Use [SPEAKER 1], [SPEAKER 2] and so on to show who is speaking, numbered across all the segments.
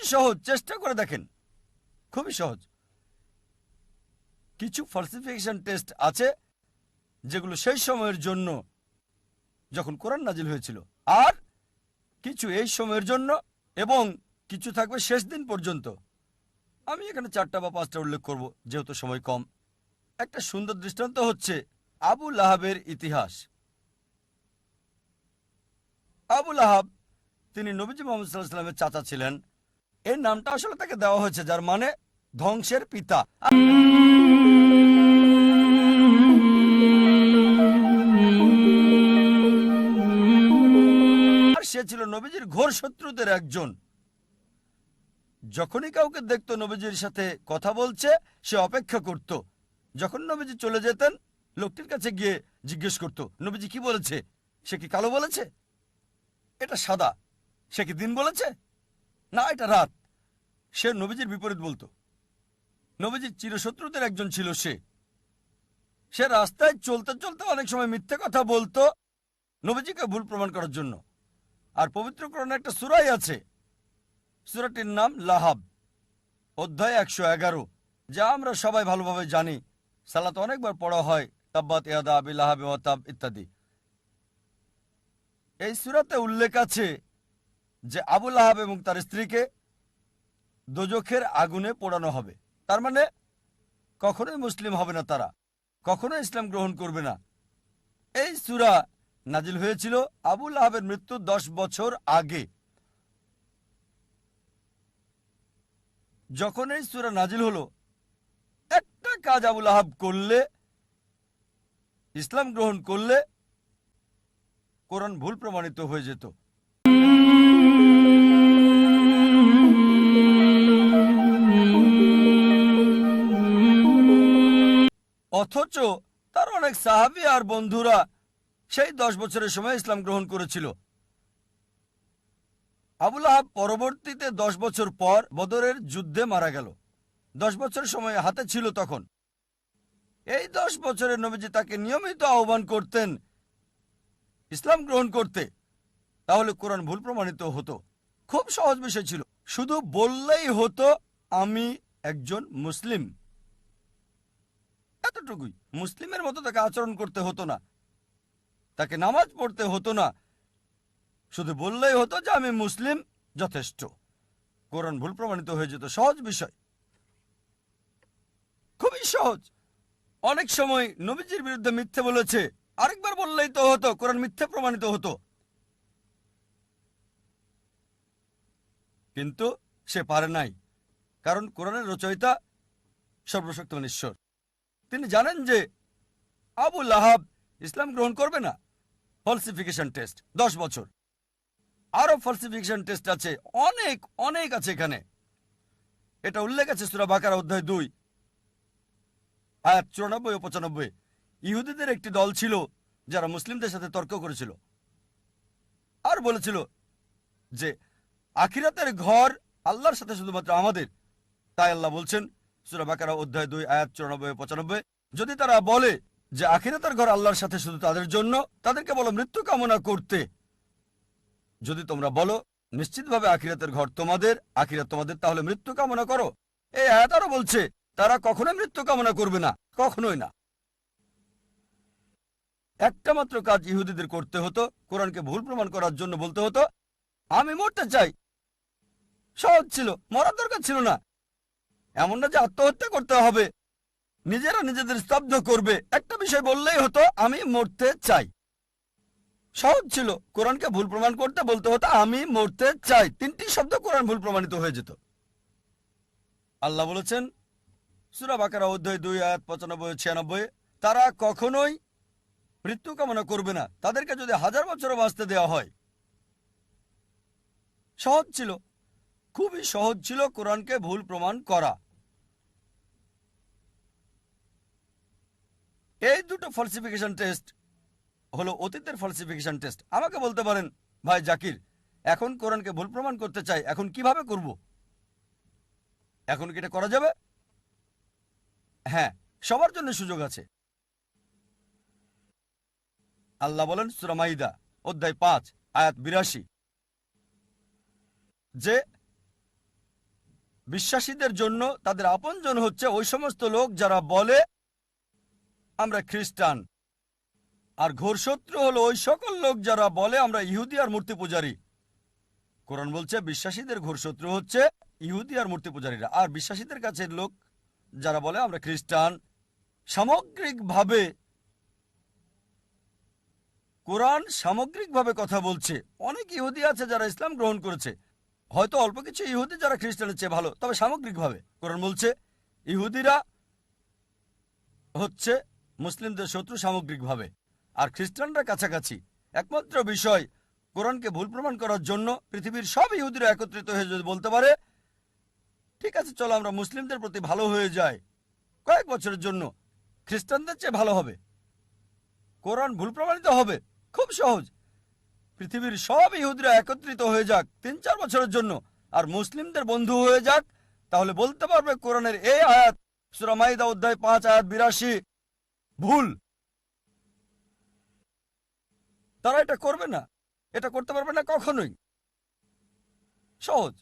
[SPEAKER 1] খুবই সহজ, চেষ্টা করে দেখেন, খুবই সহজ। কিছু ফলসিফিকেশন টেস্ট আছে যেগুলো সেই সময়ের জন্য যখন কোরআন নাজিল হয়েছিল, আর কিছু এই সময়ের জন্য, এবং কিছু থাকবে শেষ দিন পর্যন্ত। আমি এখানে 4টা বা 5টা উল্লেখ করব যেহেতু সময় কম। একটা সুন্দর দৃষ্টান্ত হচ্ছে আবু লাহাবের ইতিহাস। আবু লাহাব তিনি নবীজি মুহাম্মদ সাল্লাল্লাহু আলাইহি ওয়াসাল্লামের চাচা ছিলেন। এই নামটা আসলে তাকে দেওয়া হয়েছে যার মানে ধ্বংসের পিতা। আর সে ছিল নবীজির ঘোর শত্রুদের একজন। যখনই কাউকে দেখতো নবীজির সাথে কথা বলছে, সে অপেক্ষা করত। যখন নবীজি চলে যেতেন, লোকটির কাছে গিয়ে জিজ্ঞেস করত, নবীজি কি বলেছে? সে কি কালো বলেছে? এটা সাদা। সে কি দিন বলেছে? না, এটা রাত। সে নবীজির বিপরীত বলতো। নবীজির চিরশত্রুদের একজন ছিল সে। সে রাস্তায় চলতে চলতে অনেক সময় মিথ্যে কথা বলতো নবীজিকে ভুল প্রমাণ করার জন্য। আর পবিত্র কোরআনে একটা সূরাই আছে, সূরাটির নাম লাহাব, অধ্যায় 111, যা আমরা সবাই ভালোভাবে জানি। সালাত অনেকবার পড়া হয়, তাব্বাত ইয়াদা আবি লাহাব ওয়া তাব ইত্যাদি। এই সূরাতে উল্লেখ আছে যে আবু লাহাব এবং তার স্ত্রীকে দোজখের আগুনে পোড়ানো হবে। তার মানে কখনোই মুসলিম হবে না তারা, কখনো ইসলাম গ্রহণ করবে না। এই সূরা নাজিল হয়েছিল আবু লাহাবের মৃত্যুর 10 বছর আগে। যখন এই সূরা নাজিল হলো, একটা কাজ আবু লাহাব করলে, ইসলাম গ্রহণ করলে, কোরআন ভুল প্রমাণিত হয়ে যেত। অথচ তার অনেক সাহাবী আর বন্ধুরা সেই 10 বছরের সময় ইসলাম গ্রহণ করেছিল। আবু লাহাব পরবর্তীতে 10 বছর পর বদরের যুদ্ধে মারা গেল। 10 বছর সময় হাতে ছিল তখন। এই 10 বছরের নবীজি তাকে নিয়মিত আহ্বান করতেন ইসলাম গ্রহণ করতে, তাহলে কোরআন ভুল প্রমাণিত হতো। খুব সহজ বিষয় ছিল, শুধু বললেই হতো আমি একজন মুসলিম, এতটুকুই। মুসলিমের মতো তাকে আচরণ করতে হতো না, তাকে নামাজ পড়তে হতো না, শুধু বললেই হতো যে আমি মুসলিম, যথেষ্ট। কোরআন ভুল প্রমাণিত হয়ে যেত। সহজ বিষয়, খুবই সহজ। অনেক সময় নবীজির বিরুদ্ধে মিথ্যে বলেছে, আরেকবার বললেই তো হতো, কোরআন মিথ্যে প্রমাণিত হতো। কিন্তু সে পারে নাই, কারণ কোরআনের রচয়িতা সর্বশক্তিমান ঈশ্বর। তিনি জানেন যে আবু লাহাব ইসলাম গ্রহণ করবে না। ফলসিফিকেশন টেস্ট 10 বছর। আরো ফলসিফিকেশন টেস্ট আছে, অনেক অনেক আছে এখানে। এটা উল্লেখ আছে সূরা বাকারা অধ্যায় 2 আয়াত 94 ও 95। ইহুদিদের একটি দল ছিল যারা মুসলিমদের সাথে তর্ক করেছিল আর বলেছিল যে আখিরাতের ঘর আল্লাহর সাথে শুধুমাত্র আমাদের। তাই আল্লাহ বলছেন সূরা বাকারা অধ্যায় 2 আয়াত 94 ও 95, যদি তারা বলে যে আখিরাতের ঘর আল্লাহর সাথে শুধু তাদের জন্য, তাদেরকে বলো মৃত্যু কামনা করতে। যদি তোমরা বলো নিশ্চিতভাবে আখিরাতের ঘর তোমাদের, আখিরাত তোমাদের, তাহলে মৃত্যু কামনা করো। এই আয়াত আরো বলছে তারা কখনোই মৃত্যু কামনা করবে না, কখনোই না। একটা মাত্র কাজ ইহুদিদের করতে হতো, কোরআনকে ভুল প্রমাণ করার জন্য বলতে হতো আমি মরতে চাই। সহজ ছিল, মরার দরকার ছিল না। এমন না যে আত্মহত্যা করতে হবে, নিজেরা নিজেদের স্তব্ধ করবে। একটা বিষয় বললেই হতো আমি মরতে চাই। সহজ ছিল। কোরআনকে ভুল প্রমাণ করতে বলতে হতো আমি মরতে চাই। 3টি শব্দ কোরআন ভুল প্রমাণিত হয়ে যেত। আল্লাহ বলেছেন সূরা বাকারা অধ্যায় 2 আয়াত 95 ও 96, তারা কখনোই মৃত্যু কামনা করবে না, তাদেরকে যদি 1000 বছরও বাঁচতে দেওয়া হয়। সহজ ছিল, খুবই সহজ ছিল কোরআনকে ভুল প্রমাণ করা। এই দুটো ফলসিফিকেশন টেস্ট হলো অতীতের ফলসিফিকেশন টেস্ট। আমাকে বলতে পারেন ভাই জাকির, এখন কোরআনকে ভুল প্রমাণ করতে চাই, এখন কিভাবে করব? এখন কি এটা করা যাবে? হ্যাঁ, সবার জন্য সুযোগ আছে। আল্লাহ বলেন সূরা মাইদা অধ্যায় 5 আয়াত 82 যে বিশ্বাসীদের জন্য তাদের আপনজন হচ্ছে ওই সমস্ত লোক যারা বলে আমরা খ্রিস্টান, আর ঘোর শত্রু হলো ওই সকল লোক যারা বলে আমরা ইহুদি আর মূর্তি পূজারী। কোরআন বলছে বিশ্বাসীদের ঘোর শত্রু হচ্ছে ইহুদি আর মূর্তি পূজারীরা, আর বিশ্বাসীদের কাছের লোক যারা বলে আমরা খ্রিস্টান। সামগ্রিকভাবে কোরআন সামগ্রিকভাবে কথা বলছে। অনেক ইহুদি আছে যারা ইসলাম গ্রহণ করেছে, হয়তো অল্প কিছু ইহুদি যারা খ্রিস্টানের চেয়ে ভালো, তবে সামগ্রিকভাবে কোরআন বলছে ইহুদিরা হচ্ছে মুসলিমদের শত্রু সামগ্রিকভাবে, আর খ্রিস্টানরা কাছাকাছি। একমাত্র বিষয় কোরআনকে ভুল প্রমাণ করার জন্য পৃথিবীর সব ইহুদিরা একত্রিত হয়ে যদি বলতে পারে ঠিক আছে চলো আমরা মুসলিমদের প্রতি ভালো হয়ে যাই কয়েক বছরের জন্য, খ্রিস্টানদের চেয়ে ভালো হবে, কোরআন ভুল প্রমাণিত হবে। খুব সহজ, পৃথিবীর সব ইহুদিরা একত্রিত হয়ে যাক ৩-৪ বছরের জন্য আর মুসলিমদের বন্ধু হয়ে যাক, তাহলে বলতে পারবে কোরআনের এই আয়াত সূরা মাইদা অধ্যায় ৫ আয়াত ৮২ ভুল। তারা এটা করবে না, এটা করতে পারবে না কখনোই। সহজ।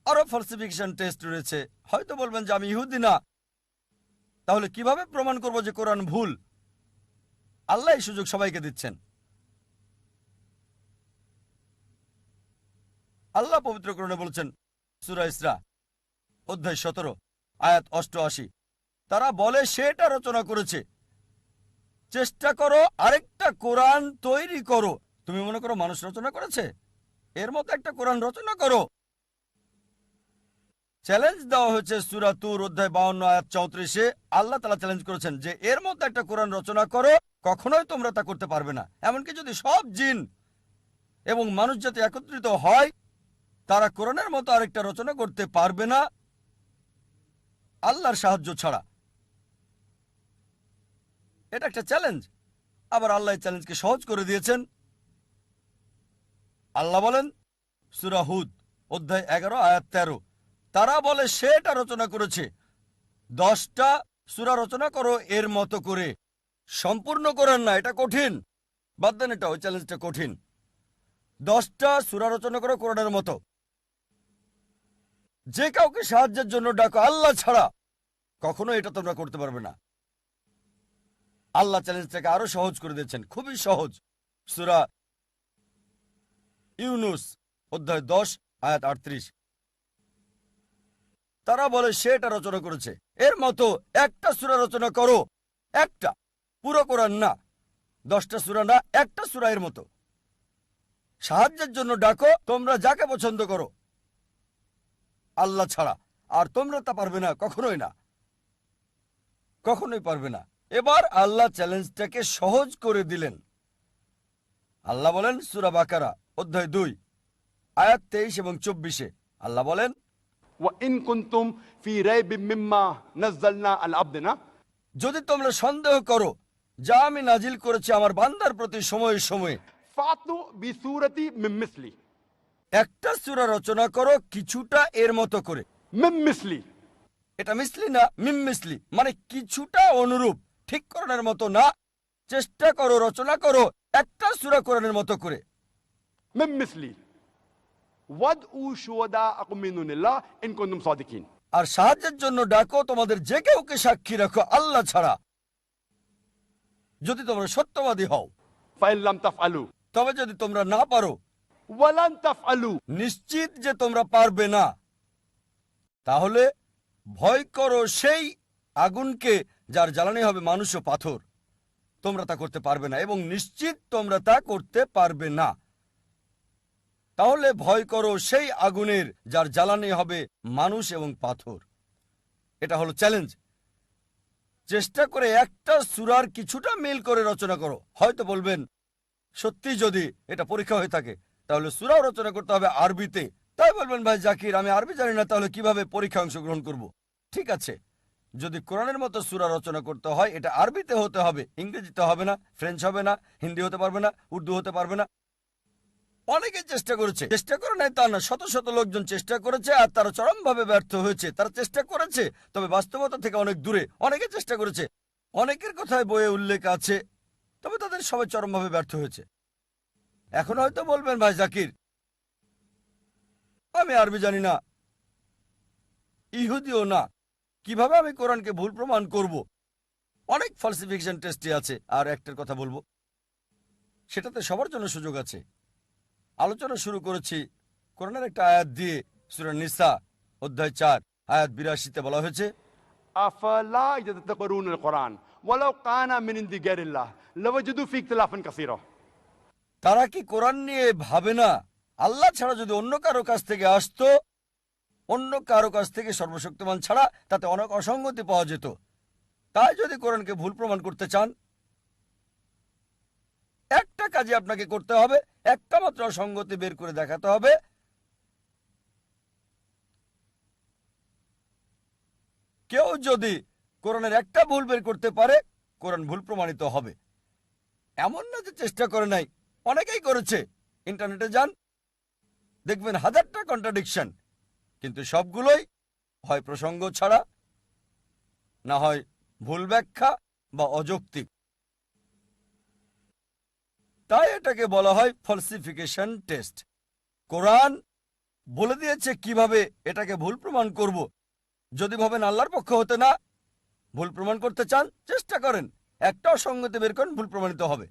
[SPEAKER 1] আরো ফলসিফিকেশন টেস্ট রয়েছে। হয়তো বলবেন যে আমি ইহুদি না, তাহলে কিভাবে প্রমাণ করব যে কোরআন ভুল? আল্লাহ এই সুযোগ সবাইকে দিচ্ছেন। আল্লাহ পবিত্র কোরআনে বলেছেন সূরা ইসরা অধ্যায় ১৭ আয়াত ৮৮, তারা বলে সেটা রচনা করেছে। চেষ্টা করো আরেকটা কোরআন তৈরি করো। তুমি মনে করো মানুষ রচনা করেছে? এর মতো একটা কোরআন রচনা করো। চ্যালেঞ্জ দেওয়া হয়েছে সূরা তুর অধ্যায় ৫২ আয়াত ৩৪-এ। আল্লাহ তাআলা চ্যালেঞ্জ করেছেন যে এর মতো একটা কোরআন রচনা করো, কখনোই তোমরা তা করতে পারবে না। এমনকি যদি সব জিন এবং মানুষ জাতি একত্রিত হয়, তারা কোরআনের মতো আরেকটা রচনা করতে পারবে না আল্লাহর সাহায্য ছাড়া। এটা একটা চ্যালেঞ্জ। আবার আল্লাহ এই চ্যালেঞ্জকে সহজ করে দিয়েছেন। আল্লাহ বলেন সূরা হুদ অধ্যায় ১১ আয়াত ১৩, তারা বলে সেটা রচনা করেছে। 10টা সূরা রচনা করো এর মতো করে। সম্পূর্ণ কোরআন না, এটা কঠিন। বাদ দেন এটা, ওই চ্যালেঞ্জটা কঠিন। 10টা সূরা রচনা করো কোরআনের মতো। যে কাউকে সাহায্যের জন্য ডাকো আল্লাহ ছাড়া, কখনো এটা তোমরা করতে পারবে না। আল্লাহ চ্যালেঞ্জটাকে আরো সহজ করে দিয়েছেন, খুবই সহজ। সূরা ইউনুস অধ্যায় 10 আয়াত 38, তারা বলে সে এটা রচনা করেছে। এর মতো একটা সূরা রচনা করো, একটা, পুরো কোরআন না, 10টা সূরা না, একটা সূরা এর মতো। সাহায্যের জন্য ডাকো তোমরা যাকে পছন্দ করো আল্লাহ ছাড়া, আর তোমরা তা পারবে না, কখনোই না, কখনোই পারবে না। এবার আল্লাহ চ্যালেঞ্জটাকে সহজ করে দিলেন। আল্লাহ বলেন সূরা বাকারা অধ্যায় 2 আয়াত 23 এবং 24-এ, আল্লাহ বলেন
[SPEAKER 2] وإن كنتم في ريب مما نزلنا على عبدنا,
[SPEAKER 1] যদি তোমরা সন্দেহ করো যা আমি নাজিল করেছি আমার বান্দার প্রতি সময়ে সময়ে,
[SPEAKER 2] فأتوا بسورة من مثلي,
[SPEAKER 1] একটা সূরা রচনা করো কিছুটা এর মতো করে।
[SPEAKER 2] من مثلي,
[SPEAKER 1] এটা মিসলি না, মিম মিসলি, মানে কিছুটা অনুরূপ, ঠিক কোরআনের মতো না। চেষ্টা করো, রচনা করো একটা সূরা কোরআনের মতো করে।
[SPEAKER 2] من مثلي وادعوا شهداءكم من دون الله إن كنتم صادقين.
[SPEAKER 1] আর সাহায্যের জন্য ডাকো তোমাদের যে কেউকে সাক্ষী রাখো আল্লাহ ছাড়া, যদি তোমরা সত্যবাদী হও।
[SPEAKER 2] فإن لم تفعلوا
[SPEAKER 1] তবে যদি তোমরা না পারো,
[SPEAKER 2] ولن تفعلوا,
[SPEAKER 1] নিশ্চিত যে তোমরা পারবে না, তাহলে ভয় করো সেই আগুনকে যার জ্বালানি হবে মানুষ ও পাথর। তোমরা তা করতে পারবে না এবং নিশ্চিত তোমরা তা করতে পারবে না। তাহলে ভয় করো সেই আগুনের যার জ্বালানি হবে মানুষ এবং পাথর। এটা হলো চ্যালেঞ্জ। চেষ্টা করে একটা সূরার কিছুটা মিল করে রচনা করো। হয়তো বলবেন সত্যি যদি এটা পরীক্ষা হয়ে থাকে তাহলে সূরাও রচনা করতে হবে আরবিতে। তাই বলবেন ভাই জাকির আমি আরবি জানি না, তাহলে কিভাবে পরীক্ষা অংশগ্রহণ করব? ঠিক আছে, যদি কোরআনের মতো সূরা রচনা করতে হয় এটা আরবিতে হতে হবে, ইংরেজিতে হবে না, ফ্রেঞ্চ হবে না, হিন্দি হতে পারবে না, উর্দু হতে পারবে না। অনেকে চেষ্টা করেছে, চেষ্টা করে নাই তা না, শত শত লোকজন চেষ্টা করেছে আর তারা চরমভাবে ব্যর্থ হয়েছে। তারা চেষ্টা করেছে তবে বাস্তবতা থেকে অনেক দূরে। অনেকে চেষ্টা করেছে, অনেকের কথায় বইয়ে উল্লেখ আছে, তবে তাদের সবাই চরমভাবে ব্যর্থ হয়েছে। এখন হয়তো বলবেন ভাই জাকির আমি আরবি জানি না, ইহুদিও না, কিভাবে আমি কোরআনকে ভুল প্রমাণ করব? অনেক ফলসিফিকেশন টেস্টই আছে। আর একটার কথা বলবো, সেটাতে সবার জন্য সুযোগ আছে। আলোচনা শুরু করেছি কোরআনের একটা আয়াত দিয়ে। সূরা নিসা অধ্যায় 4 আয়াত 82-তে বলা হয়েছে,
[SPEAKER 2] أفلا يتدبرون القرآن ولو كان من عند غير الله لوجدوا فيه اختلافا كثيرا।
[SPEAKER 1] তারা কি কোরআন নিয়ে ভাবে না আল্লাহ ছাড়া যদি অন্য কারো কাছ থেকে আসতো, অন্য কারো কাছ থেকে সর্বশক্তিমান ছাড়া তাতে অনেক অসঙ্গতি পাওয়া যেত। তাই যদি কোরআনকে ভুল প্রমাণ করতে চান, একটা কাজে আপনাকে করতে হবে, একটা মাত্র অসঙ্গতি বের করে দেখাতে হবে। কেউ যদি কোরআনের একটা ভুল বের করতে পারে, কোরআন ভুল প্রমাণিত হবে। এমন না যে চেষ্টা করে নাই, অনেকেই করেছে। ইন্টারনেটে যান, দেখবেন হাজারটা কন্ট্রাডিকশন, কিন্তু সবগুলোই হয় প্রসঙ্গ ছাড়া, না হয় ভুল ব্যাখ্যা বা অযৌক্তিক। তাই এটাকে বলা হয় ফলসিফিকেশন টেস্ট। কোরআন বলে দিয়েছে কিভাবে এটাকে ভুল প্রমাণ করব। যদি ভাবেন আল্লাহর পক্ষ হতে না, ভুল প্রমাণ করতে চান, চেষ্টা করেন, একটা অসঙ্গতি বের করেন, ভুল প্রমাণিত হবে।